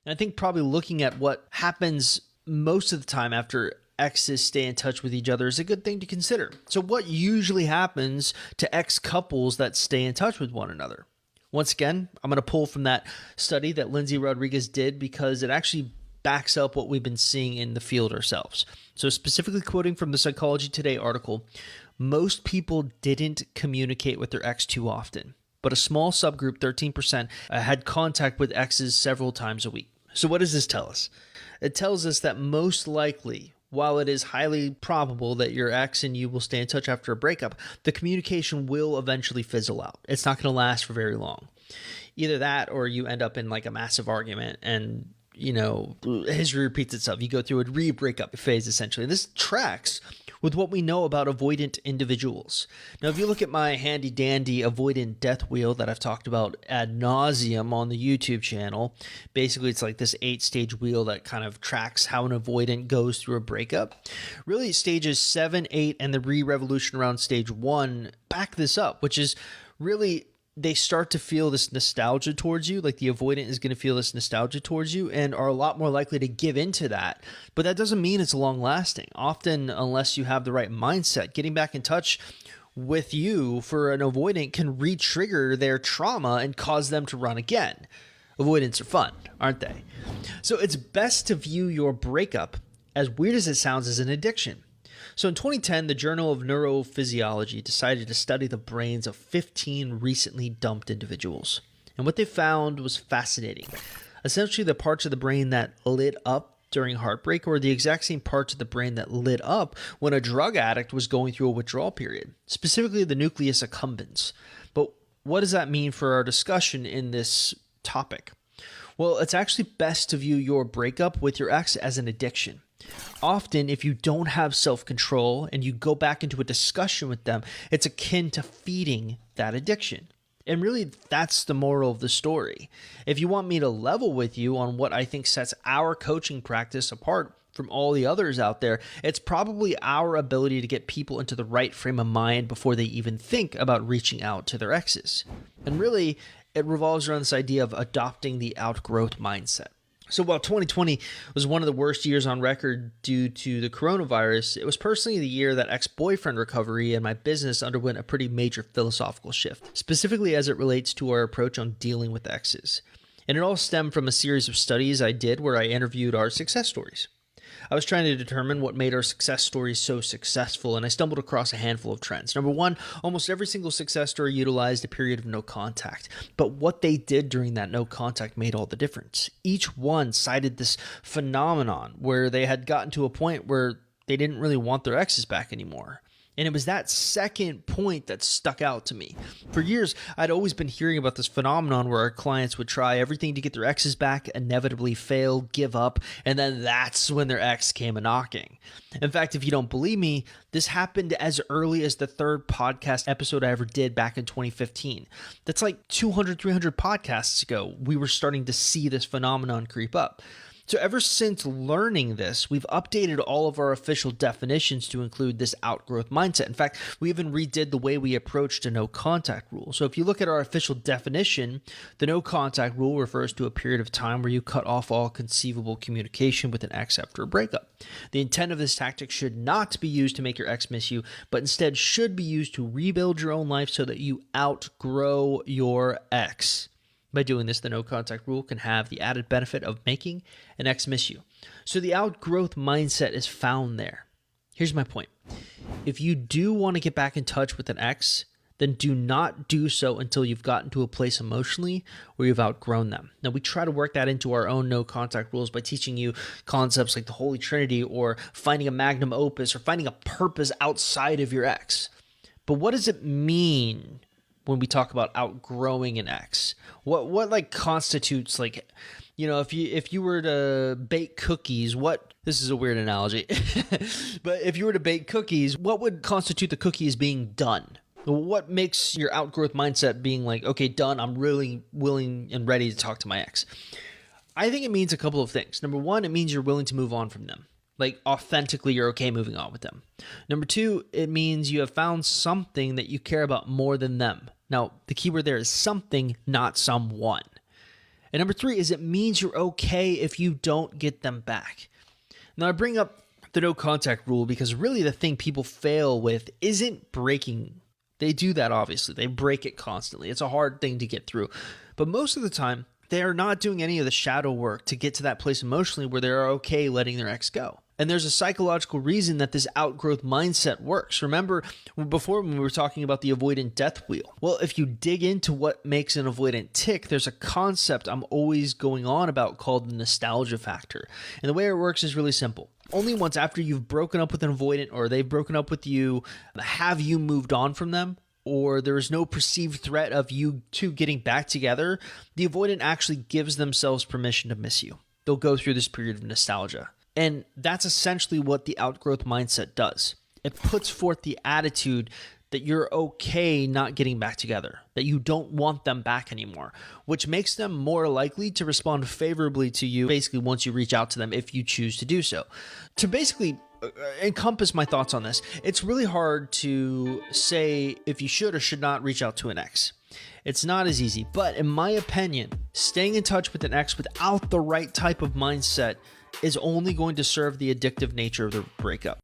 And I think probably looking at what happens most of the time after exes stay in touch with each other is a good thing to consider. So what usually happens to ex couples that stay in touch with one another? Once again, I'm going to pull from that study that Lindsay Rodriguez did because it actually backs up what we've been seeing in the field ourselves. So specifically quoting from the Psychology Today article, most people didn't communicate with their ex too often, but a small subgroup, 13%, had contact with exes several times a week. So what does this tell us? It tells us that most likely, while it is highly probable that your ex and you will stay in touch after a breakup, the communication will eventually fizzle out. It's not going to last for very long. Either that or you end up in like a massive argument and, history repeats itself. You go through a re-breakup phase, essentially. This tracks with what we know about avoidant individuals. Now, if you look at my handy-dandy avoidant death wheel that I've talked about ad nauseum on the YouTube channel, basically it's like this 8-stage wheel that kind of tracks how an avoidant goes through a breakup. Really, stages 7, 8, and the re-revolution around stage 1 back this up, which is really they start to feel this nostalgia towards you, like the avoidant is going to feel this nostalgia towards you and are a lot more likely to give into that. But that doesn't mean it's long lasting. Often, unless you have the right mindset, getting back in touch with you for an avoidant can re-trigger their trauma and cause them to run again. Avoidants are fun, aren't they? So it's best to view your breakup, as weird as it sounds, as an addiction. So in 2010, the Journal of Neurophysiology decided to study the brains of 15 recently dumped individuals. And what they found was fascinating. Essentially, the parts of the brain that lit up during heartbreak were the exact same parts of the brain that lit up when a drug addict was going through a withdrawal period, specifically the nucleus accumbens. But what does that mean for our discussion in this topic? Well, it's actually best to view your breakup with your ex as an addiction. Often, if you don't have self-control and you go back into a discussion with them, it's akin to feeding that addiction. And really, that's the moral of the story. If you want me to level with you on what I think sets our coaching practice apart from all the others out there, it's probably our ability to get people into the right frame of mind before they even think about reaching out to their exes. And really, it revolves around this idea of adopting the outgrowth mindset. So while 2020 was one of the worst years on record due to the coronavirus, it was personally the year that ex-boyfriend recovery and my business underwent a pretty major philosophical shift, specifically as it relates to our approach on dealing with exes. And it all stemmed from a series of studies I did where I interviewed our success stories. I was trying to determine what made our success stories so successful, and I stumbled across a handful of trends. Number one, almost every single success story utilized a period of no contact, but what they did during that no contact made all the difference. Each one cited this phenomenon where they had gotten to a point where they didn't really want their exes back anymore. And it was that second point that stuck out to me. For years, I'd always been hearing about this phenomenon where our clients would try everything to get their exes back, inevitably fail, give up, and then that's when their ex came a-knocking. In fact, if you don't believe me, this happened as early as the third podcast episode I ever did back in 2015. That's like 200, 300 podcasts ago. We were starting to see this phenomenon creep up. So ever since learning this, we've updated all of our official definitions to include this outgrowth mindset. In fact, we even redid the way we approached a no contact rule. So if you look at our official definition, the no contact rule refers to a period of time where you cut off all conceivable communication with an ex after a breakup. The intent of this tactic should not be used to make your ex miss you, but instead should be used to rebuild your own life so that you outgrow your ex. By doing this, the no contact rule can have the added benefit of making an ex miss you. So the outgrowth mindset is found there. Here's my point. If you do want to get back in touch with an ex, then do not do so until you've gotten to a place emotionally where you've outgrown them. Now, we try to work that into our own no contact rules by teaching you concepts like the Holy Trinity or finding a magnum opus or finding a purpose outside of your ex. But what does it mean when we talk about outgrowing an ex? What like constitutes, like, if you were to bake cookies, this is a weird analogy, but if you were to bake cookies, what would constitute the cookie as being done? What makes your outgrowth mindset being like, okay, done, I'm really willing and ready to talk to my ex? I think it means a couple of things. Number one, it means you're willing to move on from them. Like, authentically, you're okay moving on with them. Number two, it means you have found something that you care about more than them. Now, the key word there is something, not someone. And number 3 is it means you're okay if you don't get them back. Now, I bring up the no contact rule because really the thing people fail with isn't breaking. They do that, obviously. They break it constantly. It's a hard thing to get through. But most of the time, they are not doing any of the shadow work to get to that place emotionally where they're okay letting their ex go. And there's a psychological reason that this outgrowth mindset works. Remember before when we were talking about the avoidant death wheel? Well, if you dig into what makes an avoidant tick, there's a concept I'm always going on about called the nostalgia factor. And the way it works is really simple. Only once after you've broken up with an avoidant or they've broken up with you, have you moved on from them, or there is no perceived threat of you two getting back together, the avoidant actually gives themselves permission to miss you. They'll go through this period of nostalgia. And that's essentially what the outgrowth mindset does. It puts forth the attitude that you're okay not getting back together, that you don't want them back anymore, which makes them more likely to respond favorably to you basically once you reach out to them if you choose to do so. To basically encompass my thoughts on this, it's really hard to say if you should or should not reach out to an ex. It's not as easy, but in my opinion, staying in touch with an ex without the right type of mindset is only going to serve the addictive nature of the breakup.